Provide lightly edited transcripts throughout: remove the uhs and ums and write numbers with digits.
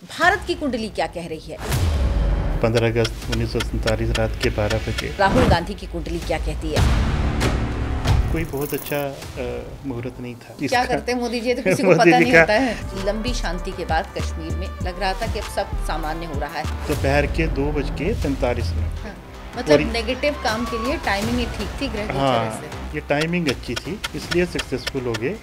भारत की कुंडली क्या कह रही है? 15 अगस्त 1947 रात के 12 बजे राहुल गांधी की कुंडली क्या कहती है? कोई बहुत अच्छा मुहूर्त नहीं था। क्या करते हैं मोदी जी? तो किसी को पता नहीं होता है। लंबी शांति के बाद कश्मीर में लग रहा था कि अब सब सामान्य हो रहा है। दोपहर के 2:45। हाँ, मतलब नेगेटिव काम के लिए टाइमिंग ही ठीक थी ग्रह गोचर से। ये टाइमिंग अच्छी थी, इसलिए सक्सेसफुल हो गए।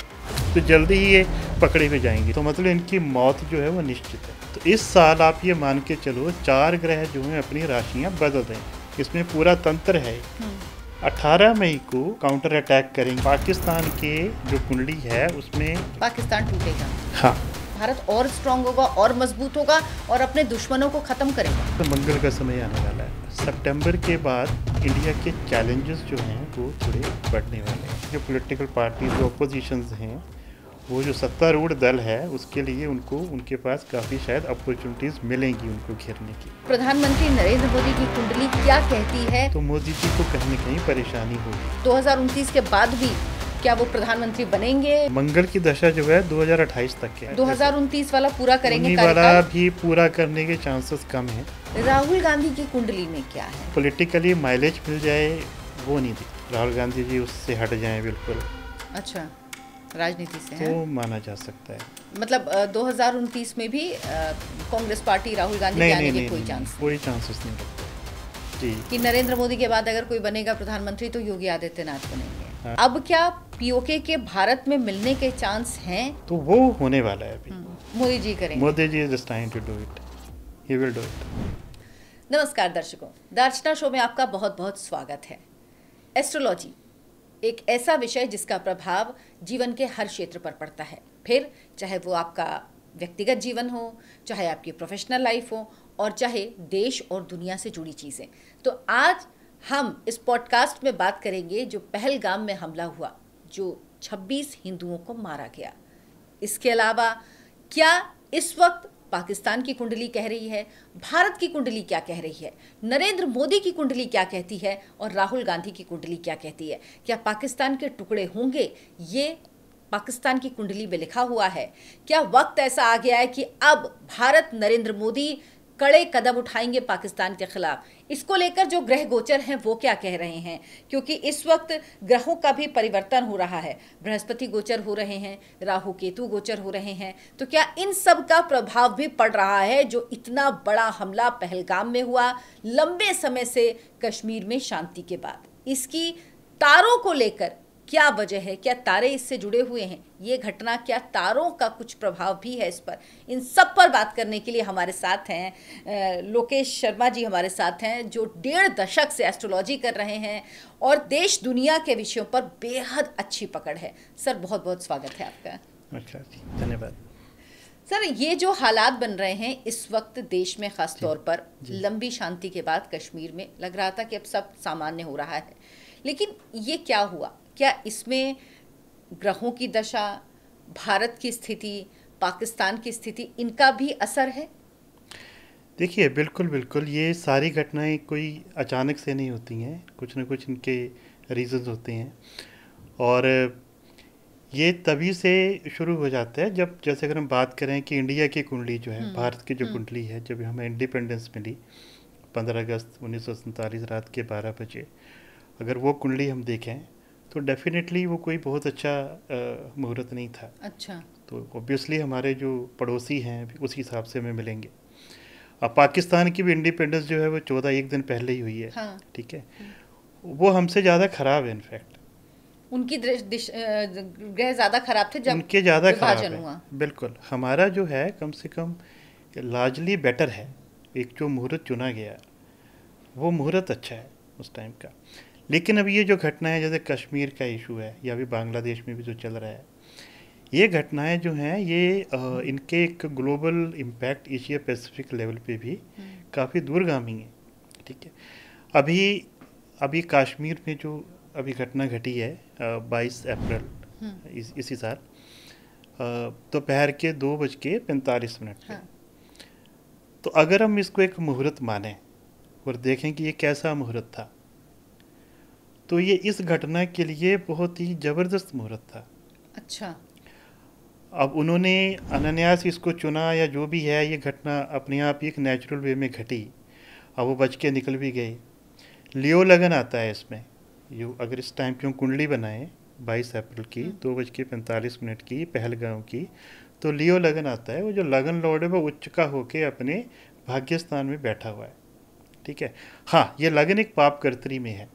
तो जल्दी ही ये पकड़े में जाएंगे, तो मतलब इनकी मौत जो है वो निश्चित है। तो इस साल आप ये मान के चलो 4 ग्रह जो हैं अपनी राशियां बदल रहे हैं। इसमें पूरा तंत्र है। 18 मई को काउंटर अटैक करेंगे। पाकिस्तान के जो कुंडली है उसमें पाकिस्तान टूटेगा। हाँ, भारत और स्ट्रांग होगा और मजबूत होगा और अपने दुश्मनों को खत्म करेगा। तो मंगल का समय आने वाला है। सितंबर के बाद इंडिया के चैलेंजेस जो हैं वो थोड़े बढ़ने वाले हैं। जो पॉलिटिकल पार्टी जो अपोजिशंस हैं, वो जो सत्तारूढ़ दल है, उसके लिए उनके पास काफ़ी शायद अपॉर्चुनिटीज मिलेंगी उनको घेरने की। प्रधानमंत्री नरेंद्र मोदी की कुंडली क्या कहती है? तो मोदी जी को कहीं न कहीं परेशानी होगी। 2029 के बाद भी क्या वो प्रधानमंत्री बनेंगे? मंगल की दशा जो है 2028 तक है। 2029 वाला पूरा करेंगे वाला भी पूरा करने के चांसेस कम है। राहुल गांधी की कुंडली में क्या है? पॉलिटिकली माइलेज मिल जाए वो नहीं दिख। राहुल गांधी जी उससे हट जाएं बिल्कुल। अच्छा, राजनीति से तो है? माना जा सकता है। मतलब 2029 में भी कांग्रेस पार्टी राहुल गांधी के आने के कोई चांस? कोई चांसेस नहीं लगता जी कि नरेंद्र मोदी के बाद अगर कोई बनेगा प्रधानमंत्री तो योगी आदित्यनाथ बनेंगे। हाँ। अब क्या पीओके के भारत में मिलने के चांस हैं? तो वो होने वाला है अभी। मोदी जी करेंगे। Modi ji is trying to do it, he will do it. नमस्कार दर्शकों, द अर्चना शो में आपका बहुत बहुत स्वागत है। एस्ट्रोलॉजी एक ऐसा विषय जिसका प्रभाव जीवन के हर क्षेत्र पर पड़ता है, फिर चाहे वो आपका व्यक्तिगत जीवन हो, चाहे आपकी प्रोफेशनल लाइफ हो, और चाहे देश और दुनिया से जुड़ी चीज़ें। तो आज हम इस पॉडकास्ट में बात करेंगे जो पहलगाम में हमला हुआ, जो 26 हिंदुओं को मारा गया। इसके अलावा क्या इस वक्त पाकिस्तान की कुंडली कह रही है, भारत की कुंडली क्या कह रही है, नरेंद्र मोदी की कुंडली क्या कहती है और राहुल गांधी की कुंडली क्या कहती है? क्या पाकिस्तान के टुकड़े होंगे? ये पाकिस्तान की कुंडली में लिखा हुआ है। क्या वक्त ऐसा आ गया है कि अब भारत नरेंद्र मोदी कड़े कदम उठाएंगे पाकिस्तान के खिलाफ? इसको लेकर जो ग्रह गोचर हैं वो क्या कह रहे हैं, क्योंकि इस वक्त ग्रहों का भी परिवर्तन हो रहा है। बृहस्पति गोचर हो रहे हैं, राहु केतु गोचर हो रहे हैं। तो क्या इन सब का प्रभाव भी पड़ रहा है जो इतना बड़ा हमला पहलगाम में हुआ लंबे समय से कश्मीर में शांति के बाद? इसकी तारों को लेकर क्या वजह है? क्या तारे इससे जुड़े हुए हैं? ये घटना, क्या तारों का कुछ प्रभाव भी है इस पर? इन सब पर बात करने के लिए हमारे साथ हैं लोकेश शर्मा जी। हमारे साथ हैं जो 1.5 दशक से एस्ट्रोलॉजी कर रहे हैं और देश दुनिया के विषयों पर बेहद अच्छी पकड़ है। सर, बहुत बहुत स्वागत है आपका। अच्छा जी, धन्यवाद। सर, ये जो हालात बन रहे हैं इस वक्त देश में, खास तौर पर लंबी शांति के बाद कश्मीर में लग रहा था कि अब सब सामान्य हो रहा है, लेकिन ये क्या हुआ? क्या इसमें ग्रहों की दशा, भारत की स्थिति, पाकिस्तान की स्थिति, इनका भी असर है? देखिए, बिल्कुल बिल्कुल, ये सारी घटनाएं कोई अचानक से नहीं होती हैं, कुछ न कुछ इनके रीजंस होते हैं। और ये तभी से शुरू हो जाता है जब, जैसे अगर हम बात करें कि इंडिया की कुंडली जो है, भारत की जो कुंडली है, जब हमें इंडिपेंडेंस मिली 15 अगस्त 1947 रात के 12 बजे, अगर वो कुंडली हम देखें तो डेफिनेटली वो कोई बहुत अच्छा मुहूर्त नहीं था। अच्छा। तो ऑब्वियसली हमारे जो पड़ोसी हैं उस हिसाब से हमें मिलेंगे। अब पाकिस्तान की भी इंडिपेंडेंस जो है वो 14 दिन पहले ही हुई है। हाँ। ठीक है, वो हमसे ज़्यादा ख़राब है। इनफैक्ट उनकी ग्रह ज़्यादा खराब थे जब उनके ज़्यादा खराब विभाजन है। हुआ। बिल्कुल, हमारा जो है कम से कम लार्जली बेटर है। एक जो मुहूर्त चुना गया वो मुहूर्त अच्छा है उस टाइम का। लेकिन अब ये जो घटना है, जैसे कश्मीर का इशू है या अभी बांग्लादेश में भी जो चल रहा है, ये घटनाएं जो हैं ये इनके एक global impact Asia Pacific level पे भी काफ़ी दूरगामी है। ठीक है, अभी कश्मीर में जो अभी घटना घटी है 22 अप्रैल इसी साल दोपहर के 2:45 पे। हाँ। तो अगर हम इसको एक मुहूर्त माने और देखें कि ये कैसा मुहूर्त था, तो ये इस घटना के लिए बहुत ही ज़बरदस्त मुहूर्त था। अच्छा। अब उन्होंने अनायास इसको चुना या जो भी है, ये घटना अपने आप ही एक नेचुरल वे में घटी। अब वो बच के निकल भी गए। लियो लगन आता है इसमें। यो अगर इस टाइम की हम कुंडली बनाएं 22 अप्रैल की 2:45 की पहलगांव की, तो लियो लगन आता है। वो जो लगन लॉर्ड है वो उच्च का होके अपने भाग्यस्थान में बैठा हुआ है। ठीक है। हाँ, ये लगन एक पाप कर्तरी में है,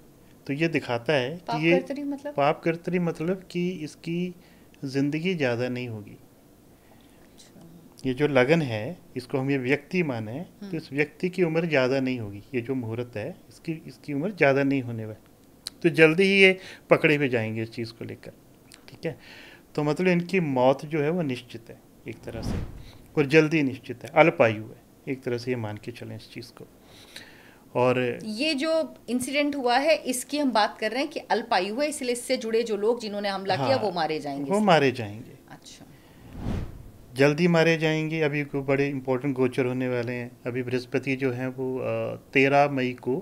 तो ये दिखाता है कि ये पाप कर्तरी मतलब कि इसकी जिंदगी ज़्यादा नहीं होगी। ये जो लगन है, इसको हम ये व्यक्ति माने तो इस व्यक्ति की उम्र ज़्यादा नहीं होगी। ये जो मुहूर्त है इसकी उम्र ज़्यादा नहीं होने वाली, तो जल्दी ही ये पकड़े हुए जाएंगे इस चीज़ को लेकर। ठीक है। तो मतलब इनकी मौत जो है वो निश्चित है एक तरह से, और जल्दी निश्चित है, अल्पायु है एक तरह से, ये मान के चलें इस चीज़ को। और ये जो इंसिडेंट हुआ है इसकी हम बात कर रहे हैं कि अल्पायु है, इसलिए इससे जुड़े जो लोग जिन्होंने हमला किया वो मारे जाएंगे। वो मारे जाएंगे। अच्छा, जल्दी मारे जाएंगे। अभी को बड़े इंपॉर्टेंट गोचर होने वाले हैं। अभी बृहस्पति जो हैं वो 13 मई को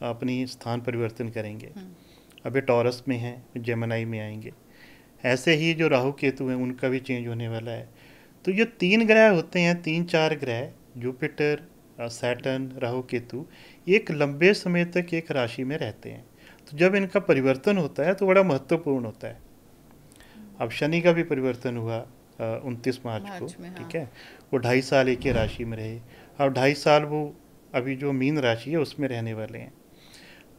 अपनी स्थान परिवर्तन करेंगे। अभी टॉरस में हैं, जेमिनी में आएंगे। ऐसे ही जो राहु केतु हैं उनका भी चेंज होने वाला है। तो जो 3 ग्रह होते हैं, 3-4 ग्रह, जुपिटर, सैटर्न, राहु केतु, एक लंबे समय तक एक राशि में रहते हैं। तो जब इनका परिवर्तन होता है तो बड़ा महत्वपूर्ण होता है। अब शनि का भी परिवर्तन हुआ 29 मार्च को। ठीक है। वो 2.5 साल एक ही राशि में रहे। अब 2.5 साल वो अभी जो मीन राशि है उसमें रहने वाले हैं।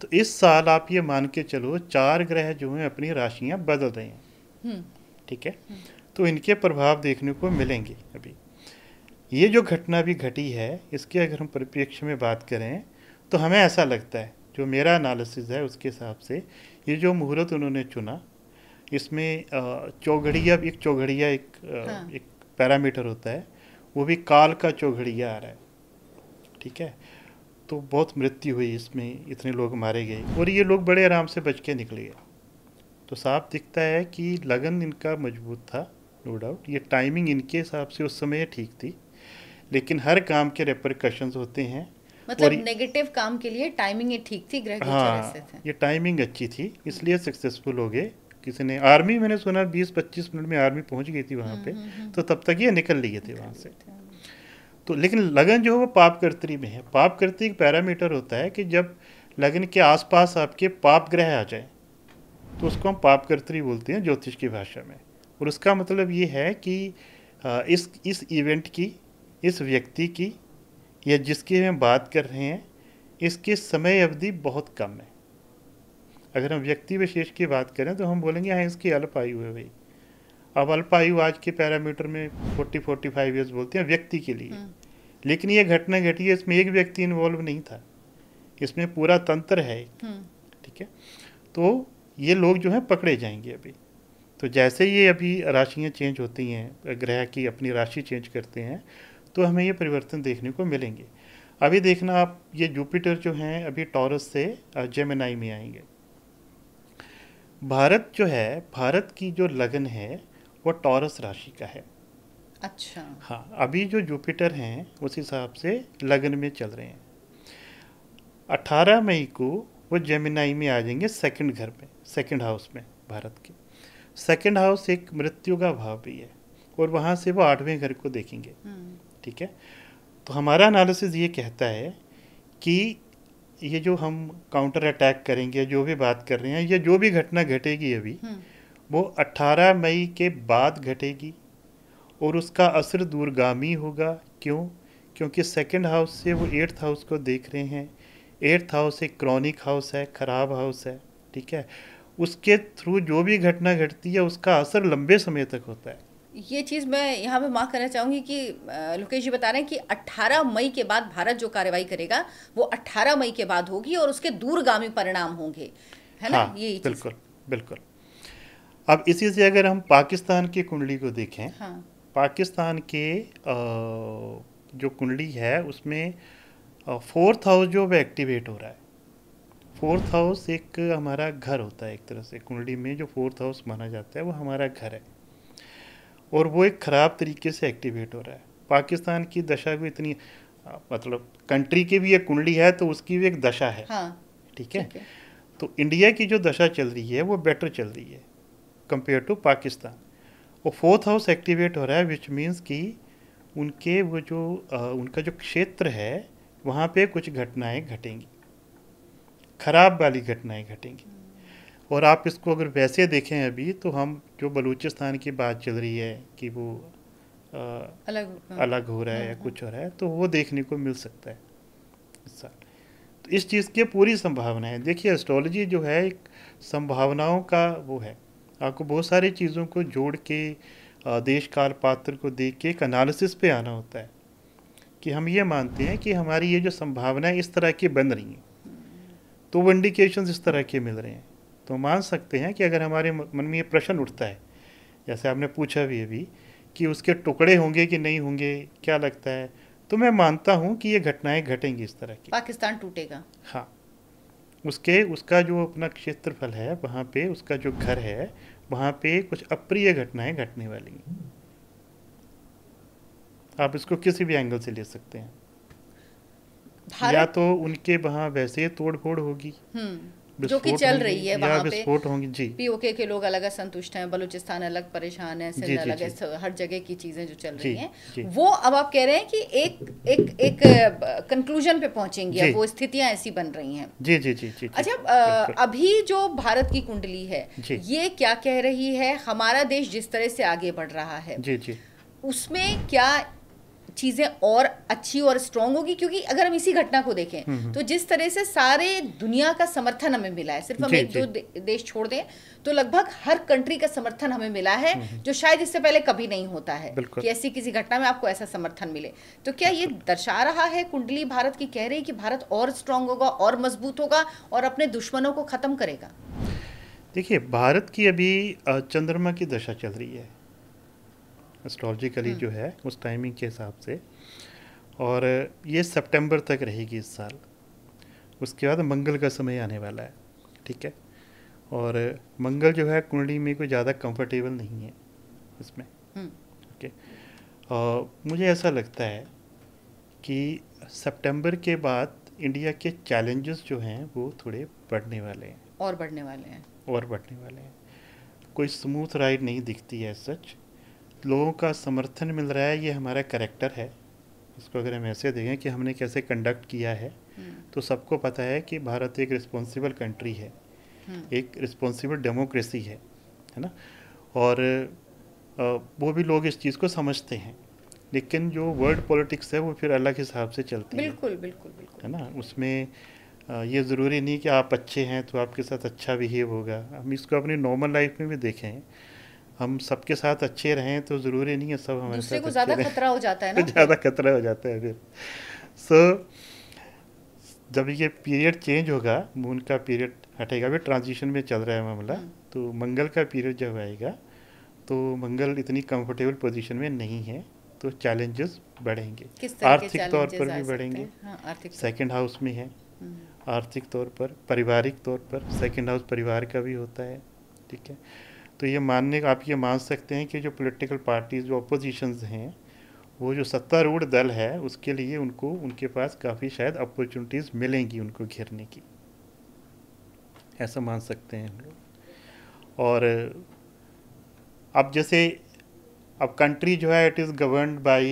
तो इस साल आप ये मान के चलो 4 ग्रह जो हैं अपनी राशियां बदल रहे हैं। ठीक है। तो इनके प्रभाव देखने को मिलेंगे। अभी ये जो घटना भी घटी है इसके अगर हम परिप्रेक्ष्य में बात करें तो हमें ऐसा लगता है, जो मेरा एनालिसिस है उसके हिसाब से, ये जो मुहूर्त उन्होंने चुना इसमें चौघड़िया एक पैरामीटर होता है, वो भी काल का चौघड़िया आ रहा है। ठीक है। तो बहुत मृत्यु हुई इसमें, इतने लोग मारे गए और ये लोग बड़े आराम से बच के निकले गए। तो साफ दिखता है कि लगन इनका मजबूत था, नो डाउट। ये टाइमिंग इनके हिसाब से उस समय ठीक थी, लेकिन हर काम के रेपरकशंस होते हैं। मतलब नेगेटिव काम के लिए टाइमिंग ये ठीक थी, ग्रह गोचर ऐसे थे। ये टाइमिंग अच्छी थी, इसलिए सक्सेसफुल हो गए। किसी ने आर्मी, मैंने सुना 20-25 मिनट में आर्मी पहुंच गई थी वहाँ पे, तो तब तक ये निकल लिए थे वहाँ से। तो लेकिन लगन जो है वो पाप कर्तरी में है। पाप कर्तरी एक पैरामीटर होता है कि जब लगन के आसपास आपके पाप ग्रह आ जाए तो उसको हम पाप कर्तरी बोलते हैं ज्योतिष की भाषा में। और उसका मतलब ये है कि इस इवेंट की, इस व्यक्ति की, या जिसकी हम बात कर रहे हैं, इसकी समय अवधि बहुत कम है। अगर हम व्यक्ति विशेष की बात करें तो हम बोलेंगे हाँ इसकी अल्पायु है भाई। अब अल्पायु आज के पैरामीटर में 40-45 ईयर्स बोलते हैं व्यक्ति के लिए। लेकिन ये घटना घटी है, इसमें एक व्यक्ति इन्वॉल्व नहीं था, इसमें पूरा तंत्र है। ठीक है। तो ये लोग जो हैं पकड़े जाएंगे अभी। तो जैसे ये अभी राशियाँ चेंज होती हैं, ग्रह की अपनी राशि चेंज करते हैं, तो हमें ये परिवर्तन देखने को मिलेंगे। अभी देखना आप, ये जुपिटर जो हैं अभी टॉरस से जेमिनी में आएंगे। भारत जो है, भारत की जो लगन है वो टॉरस राशि का है। अच्छा। हाँ, अभी जो जुपिटर हैं उस हिसाब से लगन में चल रहे हैं। 18 मई को वो जेमिनी में आ जाएंगे, सेकंड घर में, सेकंड हाउस में। भारत के सेकंड हाउस एक मृत्यु का भाव भी है, और वहाँ से वो 8वें घर को देखेंगे। ठीक है। तो हमारा एनालिसिस ये कहता है कि ये जो हम काउंटर अटैक करेंगे, जो भी बात कर रहे हैं, ये जो भी घटना घटेगी अभी, वो 18 मई के बाद घटेगी और उसका असर दूरगामी होगा। क्यों? क्योंकि सेकंड हाउस से वो 8th हाउस को देख रहे हैं। 8th हाउस एक क्रॉनिक हाउस है, खराब हाउस है। ठीक है। उसके थ्रू जो भी घटना घटती है उसका असर लंबे समय तक होता है। ये चीज़ मैं यहाँ पे मार्क करना चाहूँगी कि लोकेश जी बता रहे हैं कि 18 मई के बाद भारत जो कार्रवाई करेगा वो 18 मई के बाद होगी और उसके दूरगामी परिणाम होंगे, है ना? हाँ, ये बिल्कुल बिल्कुल। अब इसी से अगर हम पाकिस्तान की कुंडली को देखें, हाँ। पाकिस्तान के जो कुंडली है उसमें 4th हाउस जो वो एक्टिवेट हो रहा है। 4th हाउस एक हमारा घर होता है एक तरह से, कुंडली में जो 4th हाउस माना जाता है वो हमारा घर है, और वो एक ख़राब तरीके से एक्टिवेट हो रहा है। पाकिस्तान की दशा भी इतनी, मतलब कंट्री की भी एक कुंडली है तो उसकी भी एक दशा है। हाँ, ठीक है। तो इंडिया की जो दशा चल रही है वो बेटर चल रही है कंपेयर टू पाकिस्तान, वो फोर्थ हाउस एक्टिवेट हो रहा है, विच मीन्स कि उनके वो जो उनका जो क्षेत्र है वहाँ पे कुछ घटनाएं घटेंगी, खराब वाली घटनाएं घटेंगी। और आप इसको अगर वैसे देखें अभी, तो हम जो बलूचिस्तान की बात चल रही है कि वो अलग हो रहा है या कुछ हो रहा है, तो वो देखने को मिल सकता है इस साल। तो इस चीज़ की पूरी संभावना है। देखिए एस्ट्रोलॉजी जो है एक संभावनाओं का वो है, आपको बहुत सारी चीज़ों को जोड़ के देश काल पात्र को देख के एक एनालिसिस पे आना होता है कि हम ये मानते हैं कि हमारी ये जो संभावनाएं इस तरह की बन रही हैं, तो वो इंडिकेशंस इस तरह के मिल रहे हैं, तो मान सकते हैं कि अगर हमारे मन में ये प्रश्न उठता है, जैसे आपने पूछा भी अभी कि उसके टुकड़े होंगे कि नहीं होंगे, क्या लगता है, तो मैं मानता हूँ कि ये घटनाएं घटेंगी इस तरह की। पाकिस्तान टूटेगा। हाँ, उसका जो अपना क्षेत्रफल है वहाँ पे, उसका जो घर है वहाँ पे कुछ अप्रिय घटनाएं घटने वाली हैं। आप इसको किसी भी एंगल से ले सकते हैं, या तो उनके वहाँ वैसे तोड़ फोड़ होगी जो कि चल रही है वहाँ पे, विस्फोट होंगी जी, पीओके के लोग अलग असंतुष्ट हैं, बलूचिस्तान अलग परेशान है, सिंध अलग है, हर जगह की चीजें जो चल रही हैं वो अब आप कह रहे हैं कि एक कंक्लूजन पे पहुंचेंगी, अब वो स्थितियां ऐसी बन रही हैं। जी जी जी जी। अच्छा, अभी जो भारत की कुंडली है ये क्या कह रही है? हमारा देश जिस तरह से आगे बढ़ रहा है जी जी, उसमें क्या चीज़ें और अच्छी और स्ट्रॉन्ग होगी? क्योंकि अगर हम इसी घटना को देखें तो जिस तरह से सारे दुनिया का समर्थन हमें मिला है, सिर्फ हम एक दो देश छोड़ दें तो लगभग हर कंट्री का समर्थन हमें मिला है, जो शायद इससे पहले कभी नहीं होता है कि ऐसी किसी घटना में आपको ऐसा समर्थन मिले। तो क्या ये दर्शा रहा है, कुंडली भारत की कह रही है कि भारत और स्ट्रांग होगा और मजबूत होगा और अपने दुश्मनों को खत्म करेगा? देखिए भारत की अभी चंद्रमा की दशा चल रही है एस्ट्रोलॉजिकली जो है उस टाइमिंग के हिसाब से, और ये सितंबर तक रहेगी इस साल। उसके बाद मंगल का समय आने वाला है, ठीक है, और मंगल जो है कुंडली में कोई ज़्यादा कंफर्टेबल नहीं है इसमें, ओके। मुझे ऐसा लगता है कि सितंबर के बाद इंडिया के चैलेंजेस जो हैं वो थोड़े बढ़ने वाले हैं और बढ़ने वाले हैं। कोई स्मूथ राइड नहीं दिखती है सच, लोगों का समर्थन मिल रहा है, ये हमारा कैरेक्टर है। इसको अगर हम ऐसे देखें कि हमने कैसे कंडक्ट किया है, तो सबको पता है कि भारत एक रिस्पॉन्सिबल कंट्री है, एक रिस्पॉन्सिबल डेमोक्रेसी है ना, और वो भी लोग इस चीज़ को समझते हैं। लेकिन जो वर्ल्ड पॉलिटिक्स है वो फिर अलग हिसाब से चलती है, बिल्कुल है ना। उसमें ये ज़रूरी नहीं कि आप अच्छे हैं तो आपके साथ अच्छा बिहेव होगा। हम इसको अपनी नॉर्मल लाइफ में भी देखें, हम सबके साथ अच्छे रहें तो ज़रूरी नहीं है सब हमारे साथ अच्छे ज़्यादा खतरा हो जाता है ना, ज़्यादा खतरा हो जाता है फिर। जब ये पीरियड चेंज होगा, मून का पीरियड हटेगा, भी ट्रांजिशन में चल रहा है मामला, तो मंगल का पीरियड जब आएगा तो मंगल इतनी कंफर्टेबल पोजीशन में नहीं है, तो चैलेंजेस बढ़ेंगे, आर्थिक तौर पर भी बढ़ेंगे। सेकंड हाउस में है आर्थिक तौर पर, पारिवारिक तौर पर सेकंड हाउस परिवार का भी होता है, ठीक है। तो ये आप ये मान सकते हैं कि जो पॉलिटिकल पार्टीज, जो अपोजिशंस हैं, वो जो सत्तारूढ़ दल है, उसके लिए उनके पास काफ़ी शायद अपॉर्चुनिटीज़ मिलेंगी उनको घेरने की, ऐसा मान सकते हैं हम लोग। और अब जैसे अब कंट्री जो है it is governed by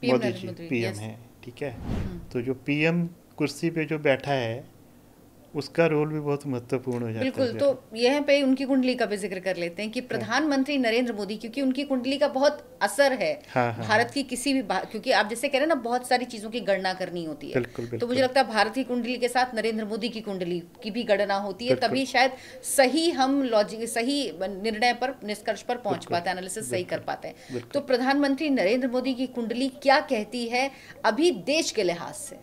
Modi ji, PM है, ठीक है। तो जो पीएम कुर्सी पे जो बैठा है उसका रोल भी बहुत महत्वपूर्ण हो जाता है। बिल्कुल, तो यहाँ पे उनकी कुंडली का भी जिक्र कर लेते हैं कि प्रधानमंत्री नरेंद्र मोदी, क्योंकि उनकी कुंडली का बहुत असर है भारत की किसी भी क्योंकि आप जैसे कह रहे हैं ना, बहुत सारी चीजों की गणना करनी होती है, तो मुझे लगता है भारत की कुंडली के साथ नरेंद्र मोदी की कुंडली की भी गणना होती है, तभी शायद सही निर्णय पर, निष्कर्ष पर पहुंच पाते हैं, एनालिसिस सही कर पाते हैं। तो प्रधानमंत्री नरेंद्र मोदी की कुंडली क्या कहती है अभी देश के लिहाज से?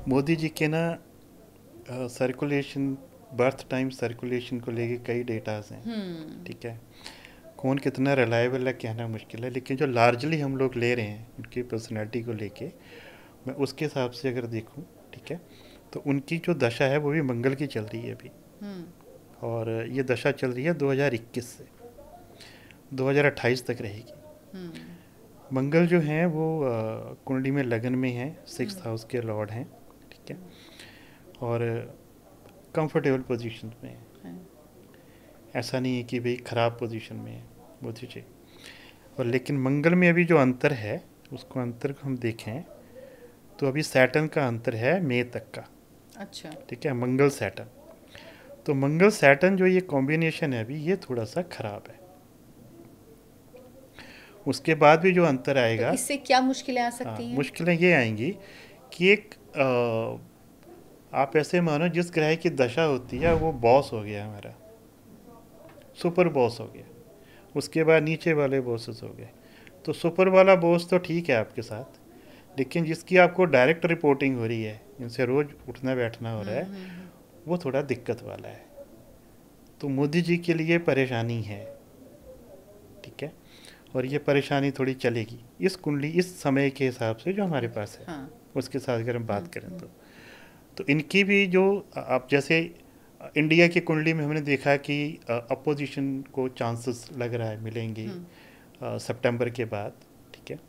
मोदी जी के ना सर्कुलेशन, बर्थ टाइम सर्कुलेशन को लेके कई डेटाज हैं, ठीक है। कौन कितना रिलायबल है कहना मुश्किल है, लेकिन जो लार्जली हम लोग ले रहे हैं उनकी पर्सनैलिटी को लेके, मैं उसके हिसाब से अगर देखूं, ठीक है, तो उनकी जो दशा है वो भी मंगल की चल रही है अभी, और ये दशा चल रही है 2021 से 2028 तक रहेगी। मंगल जो हैं वो कुंडली में लगन में है, 6th हाउस के लॉर्ड हैं, ठीक है, और कंफर्टेबल पोजीशन में है। ऐसा नहीं है कि भाई खराब पोजीशन में है मोदी जी। और लेकिन मंगल में अभी जो अंतर है, उसको अंतर को हम देखें तो अभी सैटर्न का अंतर है मई तक का। अच्छा। ठीक है, मंगल सैटर्न। तो मंगल सैटर्न जो ये कॉम्बिनेशन है अभी, ये थोड़ा सा खराब है। उसके बाद भी जो अंतर आएगा, तो इससे क्या मुश्किलें आ हाँ, सकती हैं? मुश्किलें ये आएंगी कि एक आप ऐसे मानो जिस ग्रह की दशा होती है वो बॉस हो गया हमारा, सुपर बॉस हो गया, उसके बाद नीचे वाले बॉसेस हो गए। तो सुपर वाला बॉस तो ठीक है आपके साथ, लेकिन जिसकी आपको डायरेक्ट रिपोर्टिंग हो रही है, जिनसे रोज़ उठना बैठना हो रहा है, वो थोड़ा दिक्कत वाला है। तो मोदी जी के लिए परेशानी है। ठीक है, और ये परेशानी थोड़ी चलेगी इस कुंडली, इस समय के हिसाब से जो हमारे पास है। हाँ। उसके साथ अगर हम बात करें तो इनकी भी जो आप जैसे इंडिया की कुंडली में हमने देखा कि अपोजिशन को चांसेस लग रहा है मिलेंगे सितंबर के बाद। ठीक है,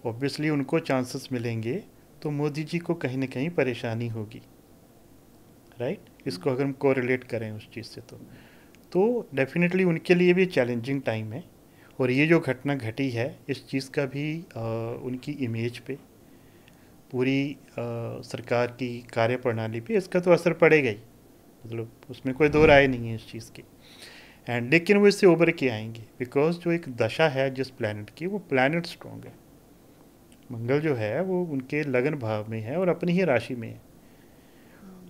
ऑब्वियसली उनको चांसेस मिलेंगे, तो मोदी जी को कहीं ना कहीं परेशानी होगी, राइट। इसको अगर हम कोरिलेट करें उस चीज़ से तो डेफिनेटली उनके लिए भी चैलेंजिंग टाइम है। और ये जो घटना घटी है, इस चीज़ का भी उनकी इमेज पे, पूरी सरकार की कार्यप्रणाली पे इसका तो असर पड़ेगा ही, मतलब उसमें कोई दो राय नहीं है इस चीज़ की। एंड लेकिन वो इससे उभर के आएंगे, बिकॉज जो एक दशा है जिस प्लैनेट की, वो प्लैनेट स्ट्रॉन्ग है। मंगल जो है वो उनके लगन भाव में है और अपनी ही राशि में है,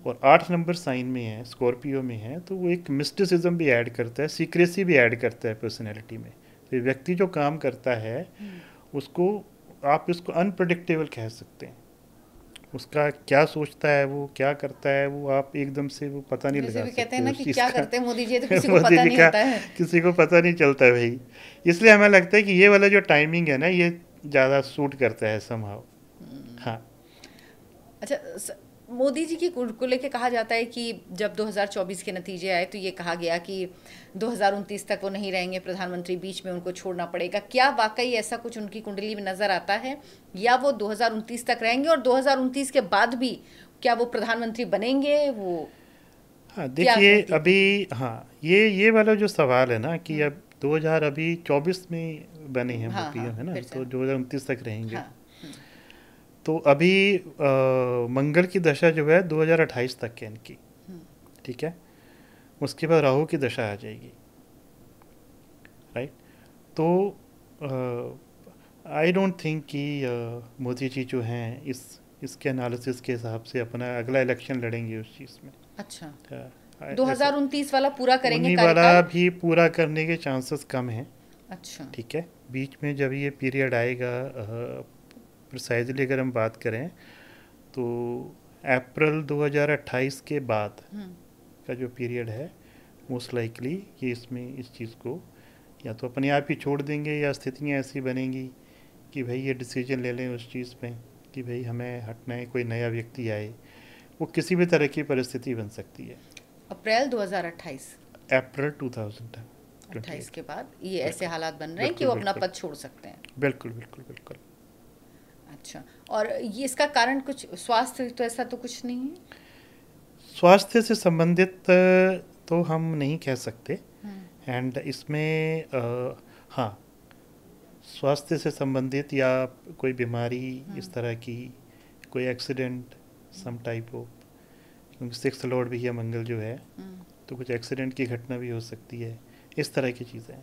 और 8 नंबर साइन में है, स्कॉर्पियो में है। तो वो एक मिस्टिसिज्म भी ऐड करता है, सीक्रेसी भी ऐड करता है पर्सनैलिटी में। तो व्यक्ति जो काम करता है उसको आप इसको अनप्रडिक्टेबल कह सकते हैं। उसका क्या सोचता है, वो क्या करता है, वो आप एकदम से वो पता नहीं लगा सकते। कहते हैं ना उस कि चीज़ क्या का करते हैं मोदी जी, तो किसी को मोदी पता जी नहीं का होता है। किसी को पता नहीं चलता है भाई। इसलिए हमें लगता है कि ये वाला जो टाइमिंग है ना, ये ज़्यादा सूट करता है समहाउ। हाँ। अच्छा, मोदी जी की को लेके कहा जाता है कि जब 2024 के नतीजे आए तो ये कहा गया कि 2029 तक वो नहीं रहेंगे प्रधानमंत्री, बीच में उनको छोड़ना पड़ेगा। क्या वाकई ऐसा कुछ उनकी कुंडली में नजर आता है, या वो 2029 तक रहेंगे और 2029 के बाद भी क्या वो प्रधानमंत्री बनेंगे? वो हाँ, क्या देखिए कहती है? अभी, हाँ, ये वाला जो सवाल है ना कि अब 2024 में बने हैं वो हाँ पीएम, हाँ, है ना, फिर से। तो 2029 तक रहेंगे। हाँ। तो अभी मंगल की दशा जो है 2028 तक है इनकी। ठीक है, उसके बाद राहु की दशा आ जाएगी, राइट। तो आई डोंट थिंक कि मोदी जी जो हैं इसके एनालिसिस के हिसाब से अपना अगला इलेक्शन लड़ेंगे उस चीज़ में। अच्छा, ऐसा 2029 वाला पूरा करेंगे 19 वाला कार्यकाल? भी पूरा करने के चांसेस कम हैं। अच्छा। ठीक है, बीच में जब ये पीरियड आएगा, प्रिसाइजली अगर हम बात करें तो अप्रैल 2028 के बाद का जो पीरियड है, मोस्ट लाइकली ये इसमें इस चीज़ को या तो अपने आप ही छोड़ देंगे, या स्थितियाँ ऐसी बनेंगी कि भाई ये डिसीजन ले लें उस चीज़ पे कि भाई हमें हटना है, कोई नया व्यक्ति आए। वो किसी भी तरह की परिस्थिति बन सकती है। अप्रैल 2028, अप्रैल 2028 के बाद ये ऐसे हालात बन रहे हैं कि वो अपना पद छोड़ सकते हैं। बिल्कुल बिल्कुल बिल्कुल। अच्छा, और ये इसका कारण कुछ स्वास्थ्य तो ऐसा तो कुछ नहीं है? स्वास्थ्य से संबंधित तो हम नहीं कह सकते। एंड इसमें हाँ, स्वास्थ्य से संबंधित या कोई बीमारी इस तरह की, कोई एक्सीडेंट सम टाइप ऑफ, क्योंकि 6th लॉर्ड भी है मंगल जो है, तो कुछ एक्सीडेंट की घटना भी हो सकती है। इस तरह की चीज़ें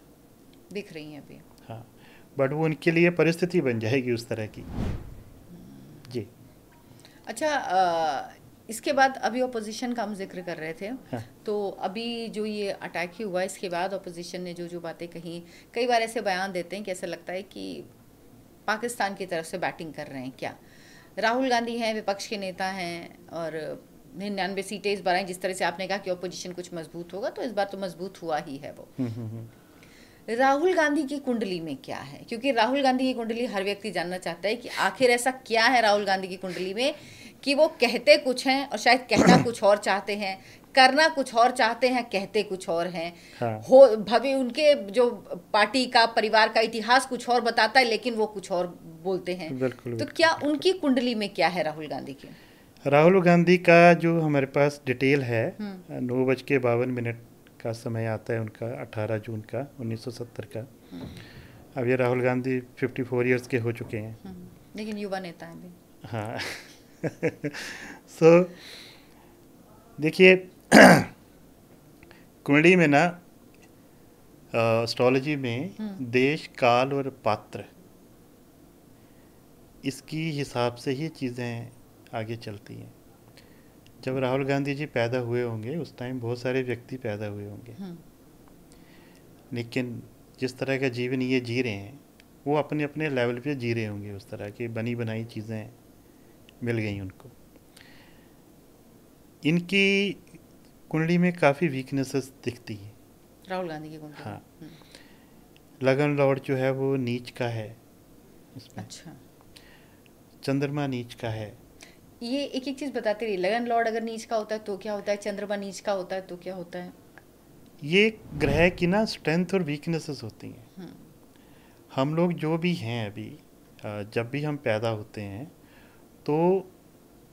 दिख रही हैं अभी। हाँ, बट वो उनके लिए परिस्थिति बन जाएगी उस तरह की। जी। अच्छा, इसके बाद अभी ऑपोजिशन का हम जिक्र कर रहे थे। हाँ। तो अभी जो ये अटैक ही हुआ, इसके बाद ऑपोजिशन ने जो जो बातें कही, कई बार ऐसे बयान देते हैं कि ऐसा लगता है कि पाकिस्तान की तरफ से बैटिंग कर रहे हैं क्या। राहुल गांधी हैं, विपक्ष के नेता हैं, और 99 सीटें इस बार आई। जिस तरह से आपने कहा कि ऑपोजिशन कुछ मजबूत होगा, तो इस बार तो मजबूत हुआ ही है वो। राहुल गांधी की कुंडली में क्या है? क्योंकि राहुल गांधी की कुंडली हर व्यक्ति जानना चाहता है कि आखिर ऐसा क्या है राहुल गांधी की कुंडली में कि वो कहते कुछ हैं और शायद कहना कुछ और चाहते हैं, करना कुछ और चाहते हैं, कहते कुछ और हैं। हाँ। हो भवे उनके जो पार्टी का, परिवार का इतिहास कुछ और बताता है, लेकिन वो कुछ और बोलते हैं। बिल्कुल, तो बिल्कुल, क्या बिल्कुल। उनकी कुंडली में क्या है राहुल गांधी की? राहुल गांधी का जो हमारे पास डिटेल है 9:52 का समय आता है उनका 18 जून का 1970 का। अब ये राहुल गांधी 54 इयर्स के हो चुके हैं, लेकिन युवा नेता हैं भी। हाँ। सो देखिए, कुंडली में ना एस्ट्रोलॉजी में देश, काल और पात्र, इसकी हिसाब से ही चीज़ें आगे चलती हैं। जब राहुल गांधी जी पैदा हुए होंगे उस टाइम बहुत सारे व्यक्ति पैदा हुए होंगे, लेकिन जिस तरह का जीवन ये जी रहे हैं वो अपने अपने लेवल पे जी रहे होंगे, उस तरह की बनी बनाई चीज़ें मिल गई उनको। इनकी कुंडली में काफ़ी वीकनेसेस दिखती हैं, राहुल गांधी की कुंडली। हाँ। लगन लॉर्ड जो है वो नीच का है इसमें। अच्छा, चंद्रमा नीच का है। ये एक एक चीज बताते रहिए। लगन लॉर्ड अगर नीच का होता है तो क्या होता है, चंद्रमा नीच का होता है तो क्या होता है? ये ग्रह की ना स्ट्रेंथ और वीकनेसेस होती हैं। हम लोग जो भी हैं अभी, जब भी हम पैदा होते हैं तो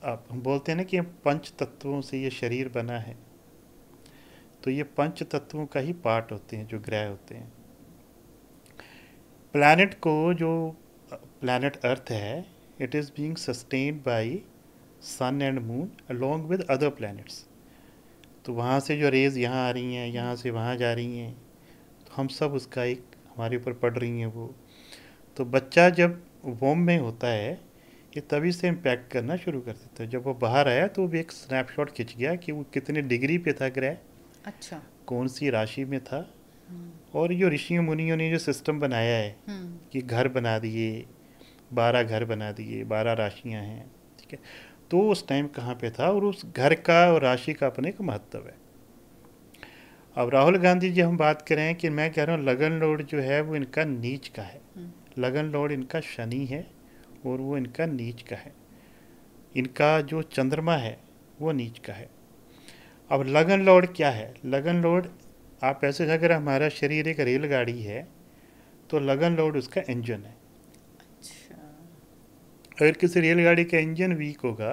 अब हम बोलते हैं ना कि पंच तत्वों से ये शरीर बना है, तो ये पंच तत्वों का ही पार्ट होते हैं जो ग्रह होते हैं। प्लैनेट को, जो प्लैनेट अर्थ है, it is being sustained by sun and moon along with other planets. तो वहाँ से जो रेज़ यहाँ आ रही हैं, यहाँ से वहाँ जा रही हैं, तो हम सब उसका एक हमारे ऊपर पड़ रही हैं वो। तो बच्चा जब वोम में होता है ये तभी से इम्पैक्ट करना शुरू कर देता है। जब वो बाहर आया तो वो एक स्नैपशॉट खिंच गया कि वो कितने डिग्री पे था ग्रह, अच्छा, कौन सी राशि में था। और जो ऋषियों मुनियों ने जो सिस्टम बनाया है कि घर बना दिए, 12 घर बना दिए, 12 राशियां हैं, ठीक है, तो उस टाइम कहाँ पे था और उस घर का और राशि का अपने का महत्व है। अब राहुल गांधी जी हम बात करें कि मैं कह रहा हूँ लगन लॉर्ड जो है वो इनका नीच का है। लगन लॉर्ड इनका शनि है और वो इनका नीच का है। इनका जो चंद्रमा है वो नीच का है। अब लगन लॉर्ड क्या है? लगन लॉर्ड, आप ऐसे अगर हमारा शरीर एक रेलगाड़ी है तो लगन लॉर्ड उसका इंजन है। अच्छा, अगर किसी रेलगाड़ी का इंजन वीक होगा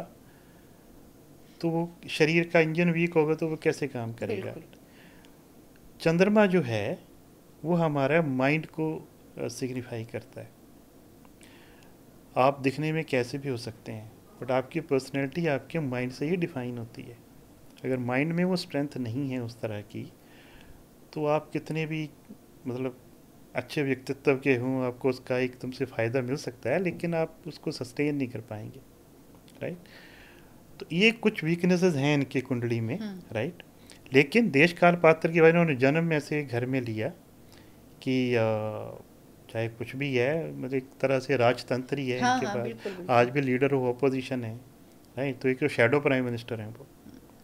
तो वो शरीर का इंजन वीक होगा तो वो कैसे काम करेगा? बिल्कुल। चंद्रमा जो है वो हमारा माइंड को सिग्निफाई करता है। आप दिखने में कैसे भी हो सकते हैं बट आपकी पर्सनैलिटी आपके माइंड से ही डिफाइन होती है। अगर माइंड में वो स्ट्रेंथ नहीं है उस तरह की तो आप कितने भी मतलब अच्छे व्यक्तित्व के हों, आपको उसका एकदम से फ़ायदा मिल सकता है लेकिन आप उसको सस्टेन नहीं कर पाएंगे, राइट। तो ये कुछ वीकनेसेस हैं इनकी कुंडली में, राइट। लेकिन देश काल पात्र की वजह उन्होंने जन्म में ऐसे घर में लिया कि चाहे कुछ भी है, मतलब एक तरह से राजतंत्र ही है इनके पास। बिल्कुल, बिल्कुल। आज भी लीडर ऑफ ऑपोजिशन है, राइट। तो एक शैडो प्राइम मिनिस्टर हैं वो,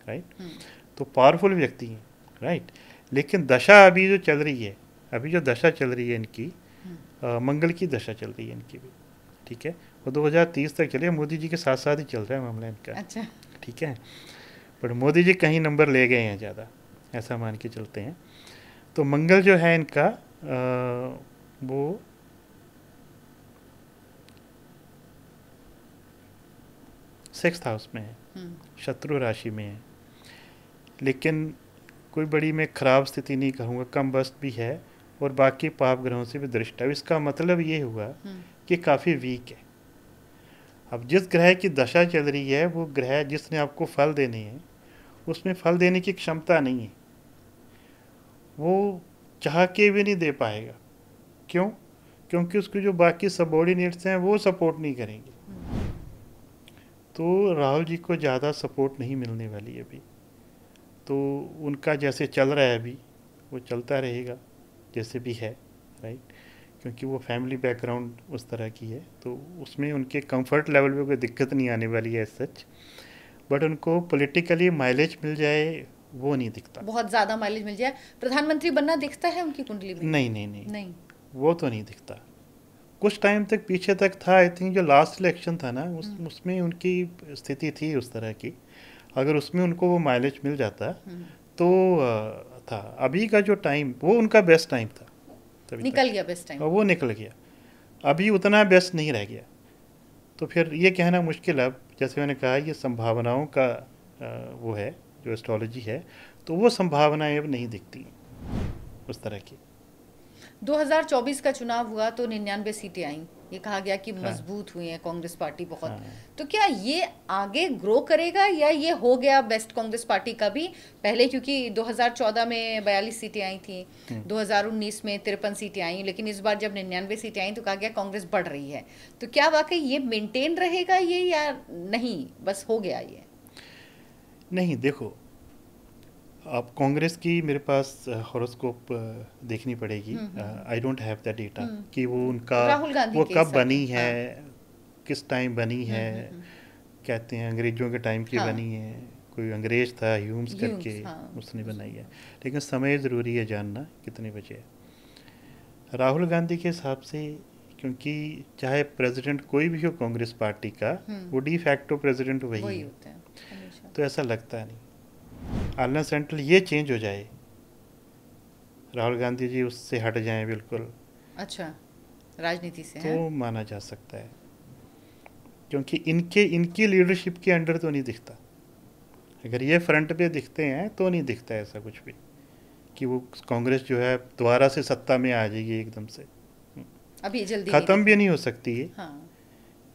राइट। तो पावरफुल व्यक्ति हैं, राइट। लेकिन दशा अभी जो चल रही है, अभी जो दशा चल रही है इनकी, मंगल की दशा चल रही है इनकी भी, ठीक है। वो 2030 तक चले, मोदी जी के साथ साथ ही चल रहा है मामला इनका। अच्छा, ठीक है, पर मोदी जी कहीं नंबर ले गए हैं ज़्यादा, ऐसा मान के चलते हैं। तो मंगल जो है इनका वो सिक्स्थ हाउस में है, शत्रु राशि में है। लेकिन कोई बड़ी मैं ख़राब स्थिति नहीं कहूँगा, कम बस्त भी है और बाकी पाप ग्रहों से भी दृष्ट है। इसका मतलब ये हुआ कि काफ़ी वीक है। अब जिस ग्रह की दशा चल रही है वो ग्रह जिसने आपको फल देने हैं उसमें फल देने की क्षमता नहीं है, वो चाह के भी नहीं दे पाएगा। क्यों? क्योंकि उसके जो बाकी सबॉर्डिनेट्स हैं वो सपोर्ट नहीं करेंगे। तो राहुल जी को ज़्यादा सपोर्ट नहीं मिलने वाली है अभी। तो उनका जैसे चल रहा है अभी वो चलता रहेगा जैसे भी है, राइट। क्योंकि वो फैमिली बैकग्राउंड उस तरह की है तो उसमें उनके कंफर्ट लेवल पे कोई दिक्कत नहीं आने वाली है सच। बट उनको पॉलिटिकली माइलेज मिल जाए वो नहीं दिखता। बहुत ज़्यादा माइलेज मिल जाए, प्रधानमंत्री बनना दिखता है उनकी कुंडली में? नहीं नहीं नहीं, नहीं वो तो नहीं दिखता। कुछ टाइम तक पीछे तक था, आई थिंक जो लास्ट इलेक्शन था ना उसमें उनकी स्थिति थी उस तरह की। अगर उसमें उनको वो माइलेज मिल जाता तो था। अभी का जो टाइम वो उनका बेस्ट टाइम था, निकल गया बेस्ट टाइम, वो निकल गया। अभी उतना बेस्ट नहीं रह गया। तो फिर ये कहना मुश्किल है। अब जैसे मैंने कहा ये संभावनाओं का वो है जो एस्ट्रोलॉजी है, तो वो संभावनाएं अब नहीं दिखती उस तरह की। 2024 का चुनाव हुआ तो 99 सीटें आई, ये कहा गया कि हाँ। मजबूत हुई है कांग्रेस पार्टी बहुत। हाँ। तो क्या ये आगे ग्रो करेगा या ये हो गया बेस्ट कांग्रेस पार्टी का भी? पहले क्योंकि 2014 में 42 सीटें आई थी, 2019 में 53 सीटें आई, लेकिन इस बार जब 99 सीटें आई तो कहा गया कांग्रेस बढ़ रही है। तो क्या वाकई ये मेंटेन रहेगा ये या नहीं, बस हो गया ये? नहीं, देखो, अब कांग्रेस की मेरे पास हॉरोस्कोप देखनी पड़ेगी। I don't have the data कि वो उनका राहुल गांधी वो के कब साथ, बनी है, हाँ। किस टाइम बनी है। कहते हैं अंग्रेजों के टाइम की हाँ। बनी है, कोई अंग्रेज था ह्यूम्स करके, हाँ। उसने बनाई है। लेकिन समय ज़रूरी है जानना कितने बजे है। राहुल गांधी के हिसाब से, क्योंकि चाहे प्रेसिडेंट कोई भी हो कांग्रेस पार्टी का, वो डी फैक्टो प्रेसिडेंट वही है, होता है हमेशा। तो ऐसा लगता नहीं अनलेस अनटिल ये चेंज हो जाए, राहुल गांधी जी उससे हट जाएं बिल्कुल, अच्छा, राजनीति से तो है? माना जा सकता है। क्योंकि इनकी लीडरशिप के अंडर तो नहीं दिखता। अगर ये फ्रंट पे दिखते हैं तो नहीं दिखता ऐसा कुछ भी कि वो कांग्रेस जो है दोबारा से सत्ता में आ जाएगी एकदम से। अभी जल्दी ख़त्म भी नहीं हो सकती है। हाँ।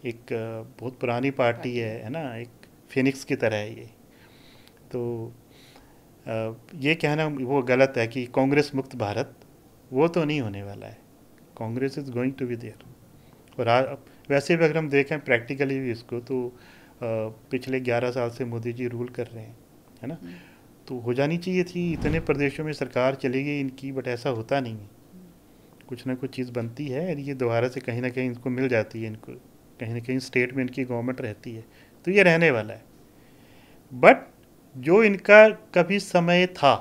एक बहुत पुरानी पार्टी है ना, एक फिनिक्स की तरह है ये। तो ये कहना वो गलत है कि कांग्रेस मुक्त भारत, वो तो नहीं होने वाला है। Congress is going to be there. और वैसे भी अगर हम देखें प्रैक्टिकली भी इसको, तो पिछले 11 साल से मोदी जी रूल कर रहे हैं, है ना। तो हो जानी चाहिए थी, इतने प्रदेशों में सरकार चली गई इनकी, बट ऐसा होता नहीं है। कुछ ना कुछ चीज़ बनती है और ये दोबारा से कहीं ना कहीं इनको मिल जाती है, इनको कहीं ना कहीं स्टेट में इनकी गवर्नमेंट रहती है, तो ये रहने वाला है। बट जो इनका कभी समय था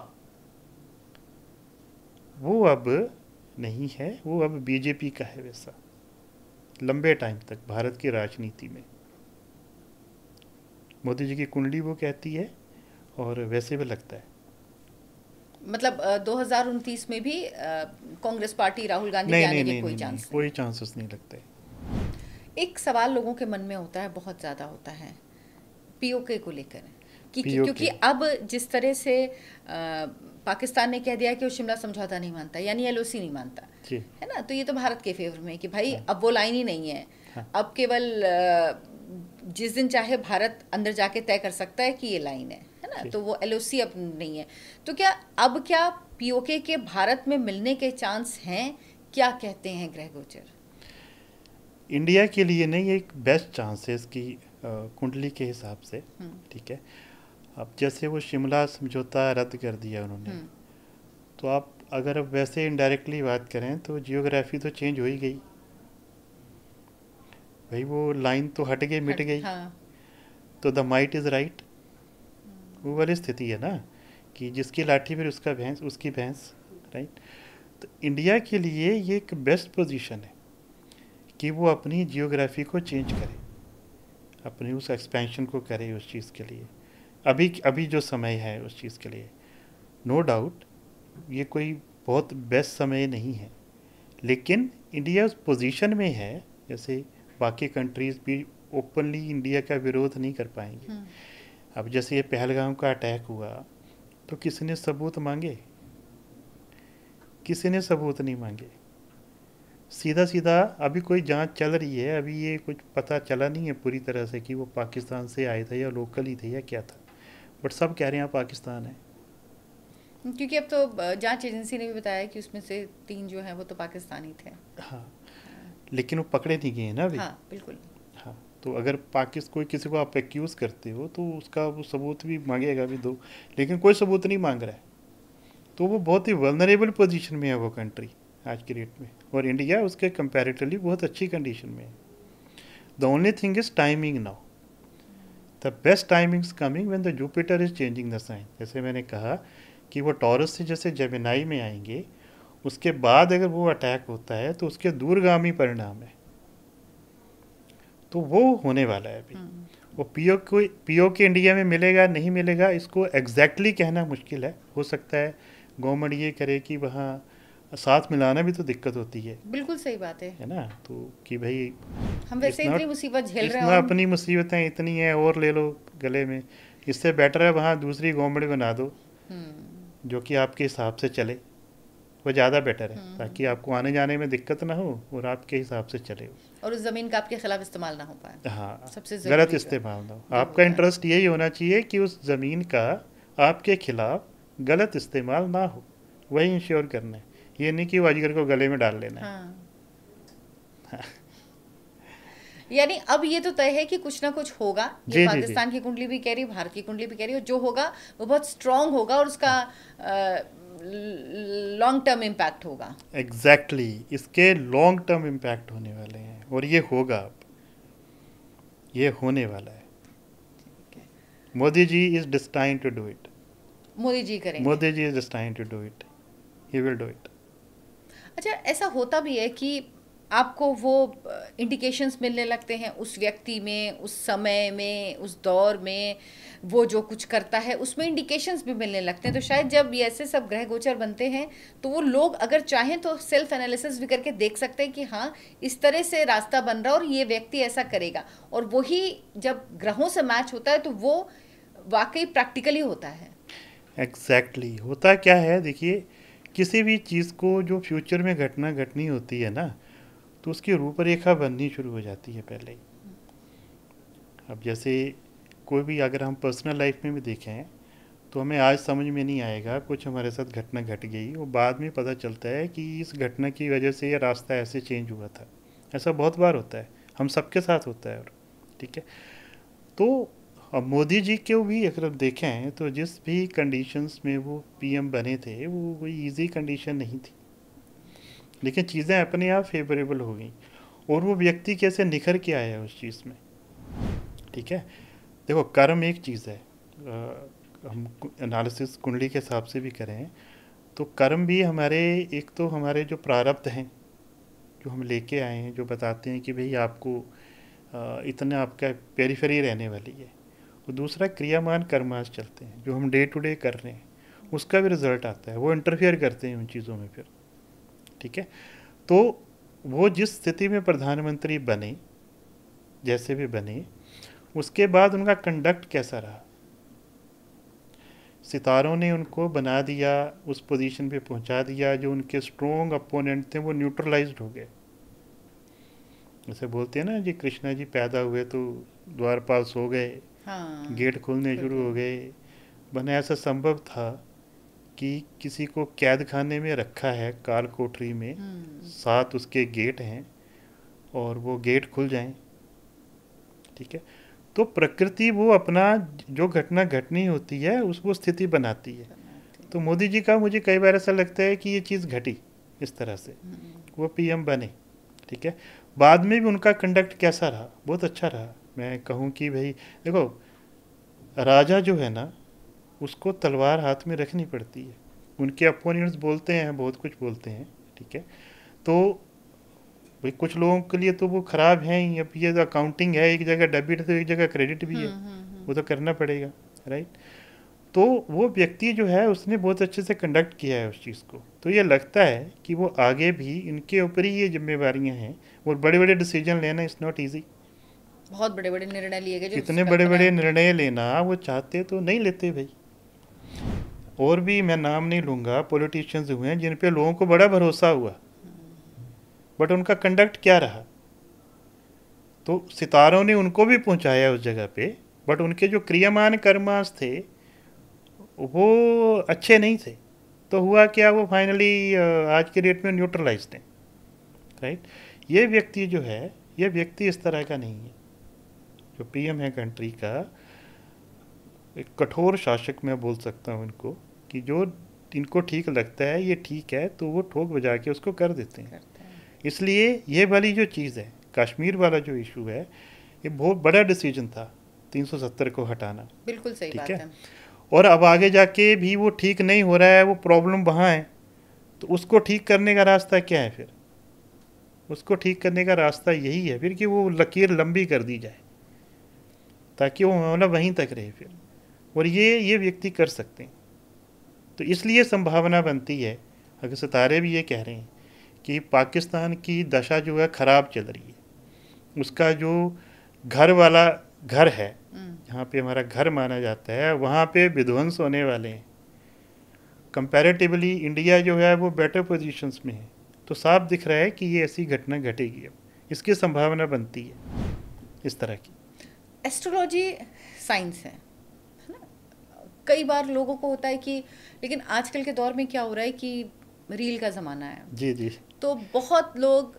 वो अब नहीं है, वो अब बीजेपी का है वैसा लंबे टाइम तक भारत की राजनीति में। मोदी जी की कुंडली वो कहती है और वैसे भी लगता है। मतलब 2029 में भी कांग्रेस पार्टी राहुल गांधी के नहीं आने नहीं के नहीं कोई नहीं, चांस नहीं? कोई चांसेस नहीं लगते। एक सवाल लोगों के मन में होता है, बहुत ज़्यादा होता है, पीओके को लेकर कि POK क्योंकि अब जिस तरह से पाकिस्तान ने कह दिया कि वो शिमला समझौता नहीं मानता, यानी एलओसी नहीं मानता, जी। है ना, तो ये तो भारत के फेवर में कि भाई हाँ। अब वो लाइन ही नहीं है। हाँ। अब केवल जिस दिन चाहे भारत अंदर जाके तय कर सकता है कि ये लाइन है ना, जी। तो वो एलओसी अब नहीं है। तो क्या पीओके के भारत में मिलने के चांस हैं? क्या कहते हैं गृह गोचर? इंडिया के लिए नहीं, एक बेस्ट चांस है इसकी कुंडली के हिसाब से। ठीक है, अब जैसे वो शिमला समझौता रद्द कर दिया उन्होंने, तो आप अगर अब वैसे इनडायरेक्टली बात करें तो जियोग्राफी तो चेंज हो ही गई भाई, वो लाइन तो हट गई, मिट गई। हाँ। तो द माइट इज़ राइट, वो वाली स्थिति है ना कि जिसकी लाठी फिर उसका भैंस, उसकी भैंस, राइट। तो इंडिया के लिए ये एक बेस्ट पोजीशन है कि वो अपनी जियोग्राफी को चेंज करे, अपनी उस एक्सपेंशन को करे उस चीज़ के लिए। अभी जो समय है उस चीज़ के लिए, नो डाउट ये कोई बहुत बेस्ट समय नहीं है, लेकिन इंडिया उस पोजीशन में है जैसे बाकी कंट्रीज़ भी ओपनली इंडिया का विरोध नहीं कर पाएंगे। अब जैसे ये पहलगाम का अटैक हुआ तो किसी ने सबूत मांगे? किसी ने सबूत नहीं मांगे। सीधा सीधा अभी कोई जांच चल रही है, अभी ये कुछ पता चला नहीं है पूरी तरह से कि वो पाकिस्तान से आए थे या लोकल ही थे या क्या था, बट सब कह रहे हैं पाकिस्तान है। क्योंकि अब तो जांच एजेंसी ने भी बताया कि उसमें से 3 जो हैं वो तो पाकिस्तानी थे। हाँ, लेकिन वो पकड़े नहीं गए ना अभी। हाँ बिल्कुल। हाँ, तो अगर कोई किसी को आप एक्यूज़ करते हो तो उसका वो सबूत भी मांगेगा भी दो, लेकिन कोई सबूत नहीं मांग रहा है, तो वो बहुत ही वल्नरेबल पोजीशन में है वो कंट्री आज की डेट में, और इंडिया उसके कंपैरेटिवली बहुत अच्छी कंडीशन में है। The only thing is timing now, the best timing is coming when the Jupiter is changing the sign. जैसे मैंने कहा कि वो टॉरस से जैसे जेमिनाई में आएंगे, उसके बाद अगर वो अटैक होता है तो उसके दूरगामी परिणाम है, तो वो होने वाला है अभी। वो पीओ के इंडिया में मिलेगा नहीं मिलेगा इसको एग्जैक्टली कहना मुश्किल है। हो सकता है गवर्नमेंट ये करे कि वहाँ साथ मिलाना भी तो दिक्कत होती है। बिल्कुल सही बात है ना, तो कि भाई हम वैसे इतनी मुसीबत झेल रहे हैं, अपनी मुसीबतें इतनी हैं और ले लो गले में, इससे बेटर है वहाँ दूसरी गवर्नमेंट बना दो जो कि आपके हिसाब से चले, वो ज़्यादा बेटर है, ताकि आपको आने जाने में दिक्कत ना हो और आपके हिसाब से चले वो। और उस ज़मीन का आपके खिलाफ इस्तेमाल ना हो पाए, हाँ, सबसे गलत ज़रूरी जो इस्तेमाल ना हो। वो आपका होता है। इंटरेस्ट यही होना चाहिए कि उस ज़मीन का आपके खिलाफ गलत इस्तेमाल ना हो, वही इंश्योर करना है। ये नहीं कि वो अजगर को गले में डाल लेना है। हाँ, यानी अब ये तो तय है कि कुछ ना कुछ होगा, ये जी जी जी। पाकिस्तान की कुंडली भी कह रही, भारत की कुंडली भी कह रही है, और जो होगा वो बहुत स्ट्रांग होगा और उसका लॉन्ग टर्म इम्पैक्ट होगा। एग्जैक्टली exactly, इसके लॉन्ग टर्म इम्पैक्ट होने वाले हैं और ये होगा, अब ये होने वाला है। Modi ji is destined to do it. Modi ji करेंगे। Modi ji is destined to do it, he will do it. अच्छा, ऐसा होता भी है कि आपको वो इंडिकेशंस मिलने लगते हैं उस व्यक्ति में, उस समय में, उस दौर में, वो जो कुछ करता है उसमें इंडिकेशंस भी मिलने लगते हैं। तो शायद जब ये ऐसे सब ग्रह गोचर बनते हैं तो वो लोग अगर चाहें तो सेल्फ एनालिसिस भी करके देख सकते हैं कि हाँ, इस तरह से रास्ता बन रहा है और ये व्यक्ति ऐसा करेगा। और वही जब ग्रहों से मैच होता है तो वो वाकई प्रैक्टिकली होता है। Exactly exactly. होता क्या है, देखिए, किसी भी चीज़ को जो फ्यूचर में घटना घटनी होती है ना, तो उसकी रूपरेखा बननी शुरू हो जाती है पहले ही। अब जैसे कोई भी अगर हम पर्सनल लाइफ में भी देखें तो हमें आज समझ में नहीं आएगा, कुछ हमारे साथ घटना घट गई, वो बाद में पता चलता है कि इस घटना की वजह से ये रास्ता ऐसे चेंज हुआ था। ऐसा बहुत बार होता है, हम सबके साथ होता है। और ठीक है, तो अब मोदी जी को भी अगर हम देखें तो जिस भी कंडीशंस में वो पीएम बने थे वो कोई इजी कंडीशन नहीं थी, लेकिन चीज़ें अपने आप फेवरेबल हो गई और वो व्यक्ति कैसे निखर के आया उस चीज़ में। ठीक है, देखो, कर्म एक चीज़ है, हम एनालिसिस कुंडली के हिसाब से भी करें तो कर्म भी हमारे, एक तो हमारे जो प्रारब्ध हैं जो हम लेके आए हैं, जो बताते हैं कि भाई आपको इतना आपका पेरिफेरी रहने वाली है, और दूसरा क्रियामान कर्मास चलते हैं जो हम डे टू डे कर रहे हैं, उसका भी रिजल्ट आता है, वो इंटरफेयर करते हैं उन चीज़ों में फिर। ठीक है, तो वो जिस स्थिति में प्रधानमंत्री बने, जैसे भी बने, उसके बाद उनका कंडक्ट कैसा रहा, सितारों ने उनको बना दिया, उस पोजीशन पे पहुंचा दिया, जो उनके स्ट्रॉन्ग अपोनेंट थे वो न्यूट्रलाइज्ड हो गए। जैसे बोलते हैं ना जी, कृष्णा जी पैदा हुए तो द्वारपाल सो गए, हाँ, गेट खुलने शुरू हो गए। बने ऐसा संभव था कि किसी को कैद खाने में रखा है, काल कोठरी में, 7 उसके गेट हैं और वो गेट खुल जाएं। ठीक है, तो प्रकृति वो अपना जो घटना घटनी होती है उस वो स्थिति बनाती है। तो मोदी जी का मुझे कई बार ऐसा लगता है कि ये चीज़ घटी इस तरह से, वो पीएम बने। ठीक है, बाद में भी उनका कंडक्ट कैसा रहा, बहुत अच्छा रहा। मैं कहूँ कि भाई देखो, राजा जो है ना उसको तलवार हाथ में रखनी पड़ती है, उनके अपोनेंट्स बोलते हैं, बहुत कुछ बोलते हैं। ठीक है, तो भाई कुछ लोगों के लिए तो वो ख़राब है ही। अब ये अकाउंटिंग है, एक जगह डेबिट है तो एक जगह क्रेडिट भी है, वो तो करना पड़ेगा, राइट। तो वो व्यक्ति जो है उसने बहुत अच्छे से कंडक्ट किया है उस चीज़ को, तो ये लगता है कि वो आगे भी इनके ऊपर ही ये जिम्मेवारियां हैं, और बड़े बड़े डिसीजन लेना इज़ नॉट ईजी। बहुत बड़े बड़े निर्णय लिए गए, जो इतने बड़े बड़े निर्णय लेना वो चाहते तो नहीं लेते भाई। और भी मैं नाम नहीं लूँगा, पॉलिटिशियंस हुए हैं जिन पे लोगों को बड़ा भरोसा हुआ, बट उनका कंडक्ट क्या रहा। तो सितारों ने उनको भी पहुंचाया उस जगह पे, बट उनके जो क्रियामान कर्मास थे वो अच्छे नहीं थे। तो हुआ क्या, वो फाइनली आज के डेट में न्यूट्रलाइज्ड हैं, राइट। ये व्यक्ति जो है, ये व्यक्ति इस तरह का नहीं है। जो पीएम है कंट्री का, एक कठोर शासक मैं बोल सकता हूँ इनको, कि जो इनको ठीक लगता है ये ठीक है तो वो ठोक बजा के उसको कर देते हैं। इसलिए ये वाली जो चीज़ है, कश्मीर वाला जो इशू है, ये बहुत बड़ा डिसीजन था 370 को हटाना। बिल्कुल सही बात है। और अब आगे जाके भी वो ठीक नहीं हो रहा है, वो प्रॉब्लम वहाँ है, तो उसको ठीक करने का रास्ता क्या है फिर? उसको ठीक करने का रास्ता यही है फिर कि वो लकीर लंबी कर दी जाए ताकि वो मामला वहीं तक रहे फिर, और ये व्यक्ति कर सकते हैं। तो इसलिए संभावना बनती है, अगर सितारे भी ये कह रहे हैं कि पाकिस्तान की दशा जो है ख़राब चल रही है, उसका जो घर वाला घर है, जहाँ पे हमारा घर माना जाता है, वहाँ पे विध्वंस होने वाले हैं। कंपैरेटिवली इंडिया जो है वो बेटर पोजीशंस में है, तो साफ दिख रहा है कि ये ऐसी घटना घटेगी, अब इसकी संभावना बनती है इस तरह की। एस्ट्रोलॉजी साइंस है ना। कई बार लोगों को होता है कि, लेकिन आजकल के दौर में क्या हो रहा है कि रील का ज़माना है। जी जी। तो बहुत लोग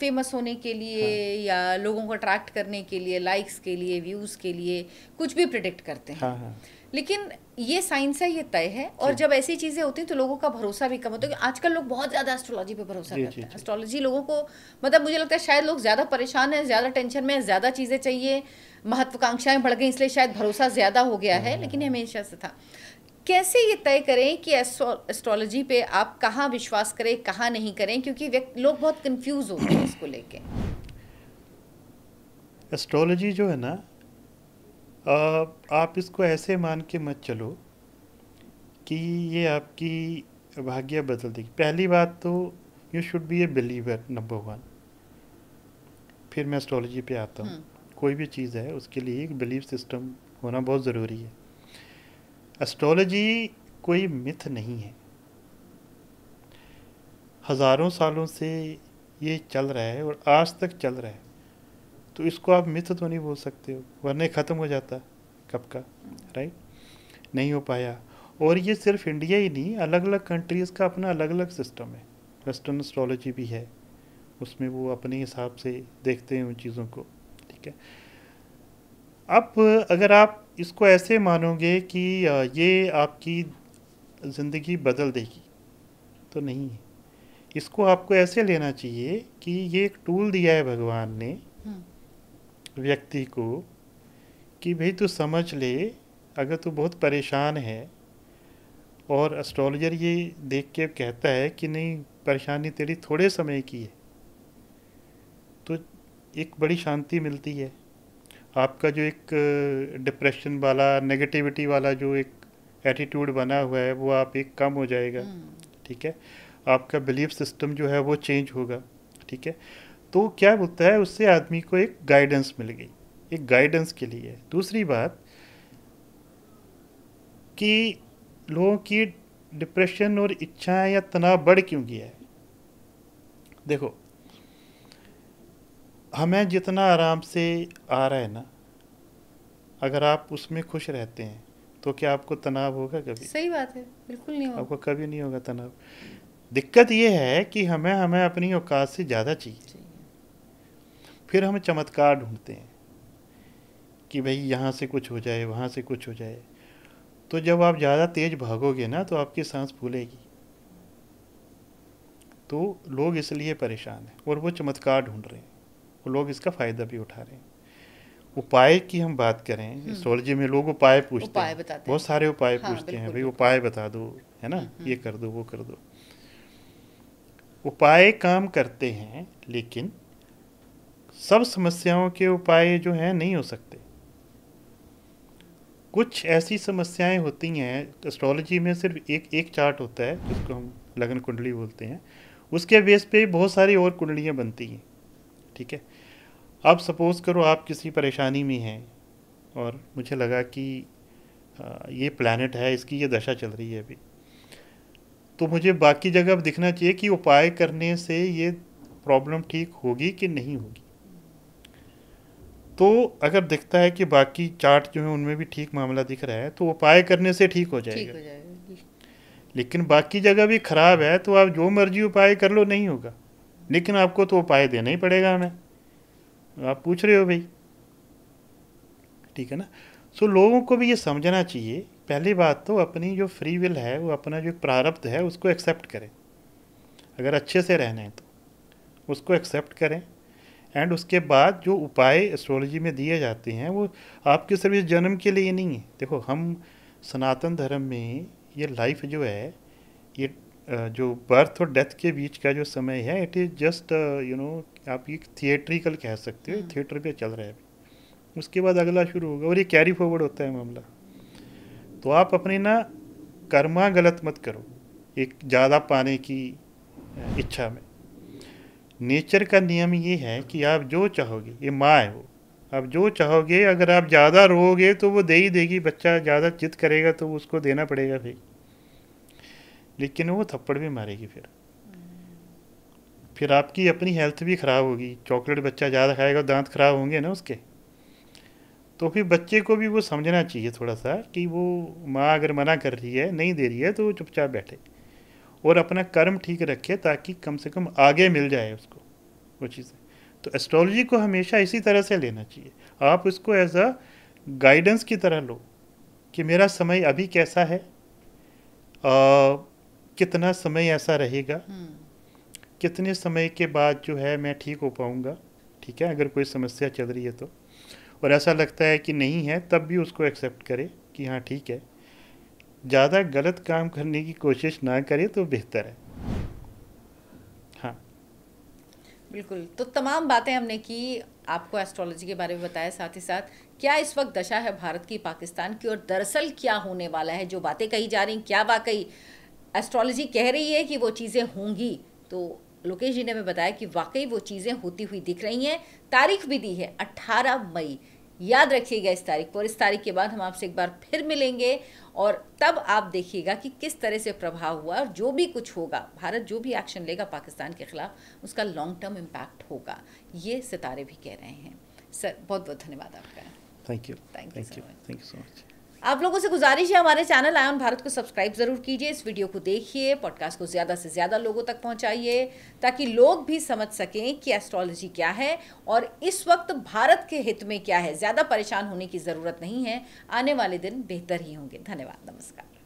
फेमस होने के लिए, हाँ। या लोगों को अट्रैक्ट करने के लिए, लाइक्स के लिए, व्यूज़ के लिए कुछ भी प्रिडिक्ट करते हैं। हाँ हाँ। लेकिन ये साइंस है, ये तय है, और जब ऐसी चीज़ें होती हैं तो लोगों का भरोसा भी कम होता है। आजकल लोग बहुत ज़्यादा एस्ट्रोलॉजी पे भरोसा करते हैं। एस्ट्रोलॉजी लोगों को, मतलब मुझे लगता है शायद लोग ज़्यादा परेशान हैं, ज़्यादा टेंशन में, ज़्यादा चीज़ें चाहिए, महत्वाकांक्षाएं बढ़ गई, इसलिए शायद भरोसा ज़्यादा हो गया है, लेकिन हमेशा से था। कैसे ये तय करें कि एस्ट्रोलॉजी पे आप कहाँ विश्वास करें, कहाँ नहीं करें, क्योंकि लोग बहुत कंफ्यूज होते हैं इसको लेके। एस्ट्रोलॉजी जो है ना, आप इसको ऐसे मान के मत चलो कि ये आपकी भाग्य बदल देगी। पहली बात तो you should be A believer, number 1। फिर मैं एस्ट्रोलॉजी पे आता हूँ। कोई भी चीज़ है उसके लिए एक बिलीफ सिस्टम होना बहुत ज़रूरी है। एस्ट्रोलॉजी कोई मिथ नहीं है, हज़ारों सालों से ये चल रहा है और आज तक चल रहा है, तो इसको आप मिथ तो नहीं बोल सकते हो, वरना ख़त्म हो जाता कब का, राइट? नहीं हो पाया। और ये सिर्फ इंडिया ही नहीं, अलग अलग कंट्रीज़ का अपना अलग अलग सिस्टम है। वेस्टर्न एस्ट्रोलॉजी भी है, उसमें वो अपने हिसाब से देखते हैं उन चीज़ों को, ठीक है। अब अगर आप इसको ऐसे मानोगे कि ये आपकी ज़िंदगी बदल देगी, तो नहीं है। इसको आपको ऐसे लेना चाहिए कि ये एक टूल दिया है भगवान ने व्यक्ति को, कि भाई तू समझ ले, अगर तू बहुत परेशान है और एस्ट्रोलॉजर ये देख के कहता है कि नहीं परेशानी तेरी थोड़े समय की है, तो एक बड़ी शांति मिलती है। आपका जो एक डिप्रेशन वाला, नेगेटिविटी वाला जो एक एटीट्यूड बना हुआ है वो आप एक कम हो जाएगा, ठीक है। आपका बिलीफ सिस्टम जो है वो चेंज होगा, ठीक है। तो क्या होता है, उससे आदमी को एक गाइडेंस मिल गई, एक गाइडेंस के लिए। दूसरी बात कि लोगों की डिप्रेशन और इच्छाएं या तनाव बढ़ क्यों गया है। देखो, हमें जितना आराम से आ रहा है ना, अगर आप उसमें खुश रहते हैं तो क्या आपको तनाव होगा कभी? सही बात है, बिल्कुल नहीं होगा। आपको कभी नहीं होगा तनाव। दिक्कत ये है कि हमें अपनी औकात से ज़्यादा चाहिए। फिर हम चमत्कार ढूंढते हैं कि भाई यहाँ से कुछ हो जाए, वहाँ से कुछ हो जाए। तो जब आप ज़्यादा तेज़ भागोगे ना तो आपकी सांस फूलेगी। तो लोग इसलिए परेशान हैं और वो चमत्कार ढूंढ रहे हैं, वो लोग इसका फ़ायदा भी उठा रहे हैं। उपाय की हम बात करें, एस्ट्रोलॉजी में लोग उपाय पूछते हैं, बहुत सारे उपाय पूछते हैं, भाई उपाय बता दो, है ना, ये कर दो, वो कर दो। उपाय काम करते हैं, लेकिन सब समस्याओं के उपाय जो हैं नहीं हो सकते। कुछ ऐसी समस्याएं होती हैं, एस्ट्रोलॉजी में सिर्फ एक चार्ट होता है जिसको हम लगन कुंडली बोलते हैं, उसके बेस पे बहुत सारी और कुंडलियां बनती हैं, ठीक है। अब सपोज़ करो आप किसी परेशानी में हैं और मुझे लगा कि ये प्लैनेट है, इसकी ये दशा चल रही है अभी, तो मुझे बाकी जगह अब दिखना चाहिए कि उपाय करने से ये प्रॉब्लम ठीक होगी कि नहीं होगी। तो अगर दिखता है कि बाकी चार्ट जो है उनमें भी ठीक मामला दिख रहा है, तो उपाय करने से ठीक हो जाएगा। लेकिन बाकी जगह भी खराब है तो आप जो मर्जी उपाय कर लो, नहीं होगा। लेकिन आपको तो उपाय देना ही पड़ेगा हमें, आप पूछ रहे हो भाई, ठीक है ना। सो लोगों को भी ये समझना चाहिए, पहली बात तो अपनी जो फ्री विल है, वो अपना जो प्रारब्ध है उसको एक्सेप्ट करें। अगर अच्छे से रहना है तो उसको एक्सेप्ट करें। एंड उसके बाद जो उपाय एस्ट्रोलॉजी में दिए जाते हैं वो आपके सिर्फ इस जन्म के लिए नहीं है। देखो, हम सनातन धर्म में ये लाइफ जो है, ये जो बर्थ और डेथ के बीच का जो समय है, इट इज़ जस्ट आप ये थिएट्रिकल कह सकते हो, थिएटर पे चल रहा है अभी, उसके बाद अगला शुरू होगा और ये कैरी फॉरवर्ड होता है मामला। तो आप अपनी ना कर्मा गलत मत करो एक ज़्यादा पाने की इच्छा में। नेचर का नियम ये है कि आप जो चाहोगे, ये माँ है वो, आप जो चाहोगे, अगर आप ज़्यादा रोओगे तो वो दे ही देगी। बच्चा ज़्यादा जिद करेगा तो उसको देना पड़ेगा भाई। लेकिन वो थप्पड़ भी मारेगी फिर आपकी अपनी हेल्थ भी ख़राब होगी। चॉकलेट बच्चा ज़्यादा खाएगा, दांत खराब होंगे ना उसके। तो फिर बच्चे को भी वो समझना चाहिए थोड़ा सा कि वो माँ अगर मना कर रही है, नहीं दे रही है, तो वो चुपचाप बैठे और अपना कर्म ठीक रखे, ताकि कम से कम आगे मिल जाए उसको वो चीज़ें। तो एस्ट्रोलॉजी को हमेशा इसी तरह से लेना चाहिए। आप इसको एज अ गाइडेंस की तरह लो कि मेरा समय अभी कैसा है, कितना समय ऐसा रहेगा, कितने समय के बाद जो है मैं ठीक हो पाऊँगा, ठीक है, अगर कोई समस्या चल रही है तो। और ऐसा लगता है कि नहीं है, तब भी उसको एक्सेप्ट करे कि हाँ ठीक है। ज़्यादा गलत काम करने की कोशिश ना करे तो बेहतर है। हाँ, बिल्कुल। तो तमाम बातें हमने की, आपको एस्ट्रोलॉजी के बारे में बताया, साथ ही साथ क्या इस वक्त दशा है भारत की, पाकिस्तान की, और दरअसल क्या होने वाला है। जो बातें कही जा रही, क्या वाकई एस्ट्रोलॉजी कह रही है कि वो चीज़ें होंगी। तो लोकेश जी ने हमें बताया कि वाकई वो चीज़ें होती हुई दिख रही हैं। तारीख भी दी है 18 मई, याद रखिएगा इस तारीख को। और इस तारीख के बाद हम आपसे एक बार फिर मिलेंगे और तब आप देखिएगा कि किस तरह से प्रभाव हुआ, और जो भी कुछ होगा, भारत जो भी एक्शन लेगा पाकिस्तान के खिलाफ, उसका लॉन्ग टर्म इम्पैक्ट होगा, ये सितारे भी कह रहे हैं। सर, बहुत बहुत धन्यवाद आपका। Thank you so much. आप लोगों से गुजारिश है, हमारे चैनल आयन भारत को सब्सक्राइब जरूर कीजिए, इस वीडियो को देखिए, पॉडकास्ट को ज़्यादा से ज़्यादा लोगों तक पहुंचाइए, ताकि लोग भी समझ सकें कि एस्ट्रोलॉजी क्या है और इस वक्त भारत के हित में क्या है। ज़्यादा परेशान होने की ज़रूरत नहीं है, आने वाले दिन बेहतर ही होंगे। धन्यवाद, नमस्कार।